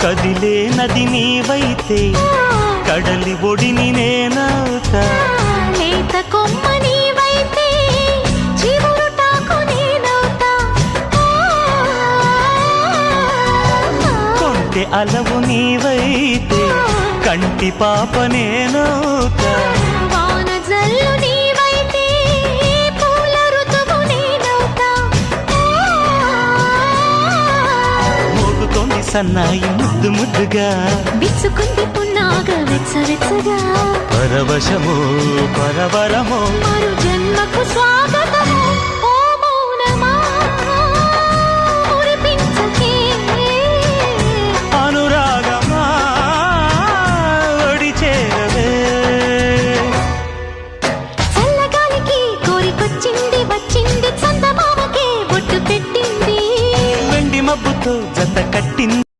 కదిలే నది నీవైతే కడలి ఒడిని నేనవుతా. లేత కొమ్మ నీవైతే చివురుటాకు నేనవుతా. కొంటె అలవు నీవైతే కంటి పాప నేనవుతా. వాన జల్లు నీవైతే పూల ఋతువు నేనవుతా. మోగుతోంది సన్నాయి ముద్దు ముద్దుగా, విచ్చుకుంది పున్నాగ వెచ్చవెచ్చగా. పరవశమో పరవరమో మరు జన్మకు స్వాగతం.